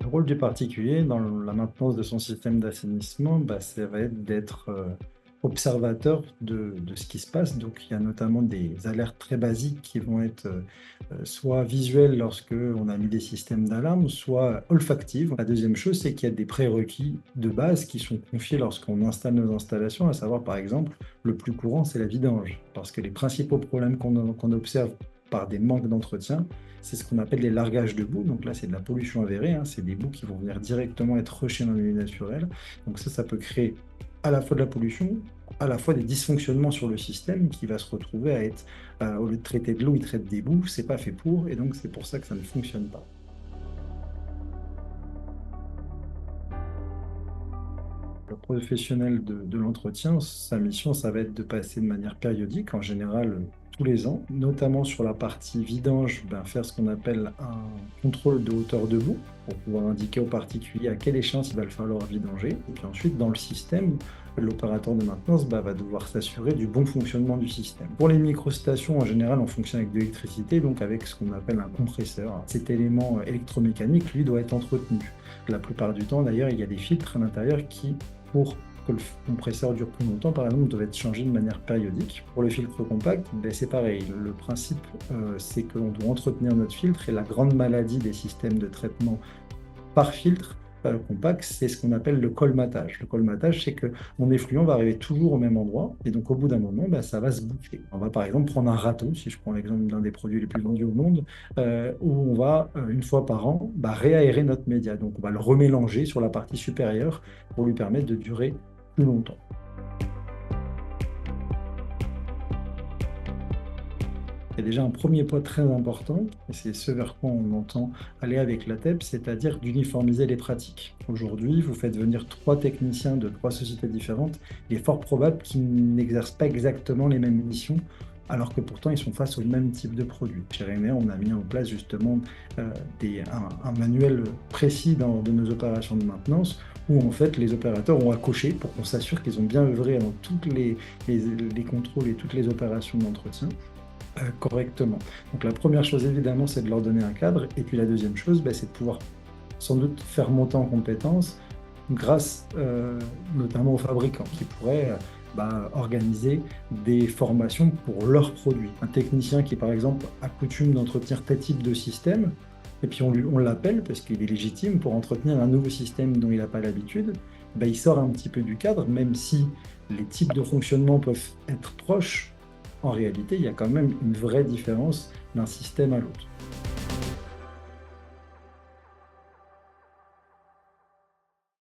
Le rôle du particulier dans la maintenance de son système d'assainissement, ça va être d'être observateur de ce qui se passe. Donc, il y a notamment des alertes très basiques qui vont être soit visuelles lorsque on a mis des systèmes d'alarme, soit olfactives. La deuxième chose, c'est qu'il y a des prérequis de base qui sont confiés lorsqu'on installe nos installations, à savoir par exemple, le plus courant, c'est la vidange. Parce que les principaux problèmes qu'on observe par des manques d'entretien, c'est ce qu'on appelle les largages de boue. Donc là, c'est de la pollution avérée, hein. C'est des boues qui vont venir directement être rejetées dans le milieu naturel. Donc ça peut créer à la fois de la pollution, à la fois des dysfonctionnements sur le système qui va se retrouver à être, au lieu de traiter de l'eau, il traite des boues. C'est pas fait pour, et donc c'est pour ça que ça ne fonctionne pas. Le professionnel de l'entretien, sa mission, ça va être de passer de manière périodique, en général tous les ans, notamment sur la partie vidange, faire ce qu'on appelle un contrôle de hauteur de boue pour pouvoir indiquer au particulier à quelle échéance il va le falloir vidanger. Et puis ensuite, dans le système, l'opérateur de maintenance va devoir s'assurer du bon fonctionnement du système. Pour les microstations, en général, on fonctionne avec de l'électricité, donc avec ce qu'on appelle un compresseur. Cet élément électromécanique, lui, doit être entretenu. La plupart du temps, d'ailleurs, il y a des filtres à l'intérieur qui, pour que le compresseur dure plus longtemps, par exemple, doivent être changés de manière périodique. Pour le filtre compact, c'est pareil. Le principe, c'est que l'on doit entretenir notre filtre, et la grande maladie des systèmes de traitement par filtre compact, c'est ce qu'on appelle le colmatage. Le colmatage, c'est que mon effluent va arriver toujours au même endroit, et donc au bout d'un moment, ça va se boucler. On va par exemple prendre un râteau, si je prends l'exemple d'un des produits les plus vendus au monde, où on va, une fois par an, réaérer notre média. Donc on va le remélanger sur la partie supérieure pour lui permettre de durer plus longtemps. Il y a déjà un premier pas très important, et c'est ce vers quoi on entend aller avec la TEP, c'est-à-dire d'uniformiser les pratiques. Aujourd'hui, vous faites venir 3 techniciens de 3 sociétés différentes. Il est fort probable qu'ils n'exercent pas exactement les mêmes missions, alors que pourtant ils sont face au même type de produit. Chez René, on a mis en place justement un manuel précis de nos opérations de maintenance, où en fait les opérateurs ont à cocher pour qu'on s'assure qu'ils ont bien œuvré dans tous les contrôles et toutes les opérations d'entretien correctement. Donc la première chose évidemment, c'est de leur donner un cadre, et puis la deuxième chose, c'est de pouvoir sans doute faire monter en compétences grâce notamment aux fabricants qui pourraient organiser des formations pour leurs produits. Un technicien qui par exemple a coutume d'entretenir tel type de système, et puis on l'appelle parce qu'il est légitime pour entretenir un nouveau système dont il n'a pas l'habitude, il sort un petit peu du cadre, même si les types de fonctionnement peuvent être proches. En réalité, il y a quand même une vraie différence d'un système à l'autre.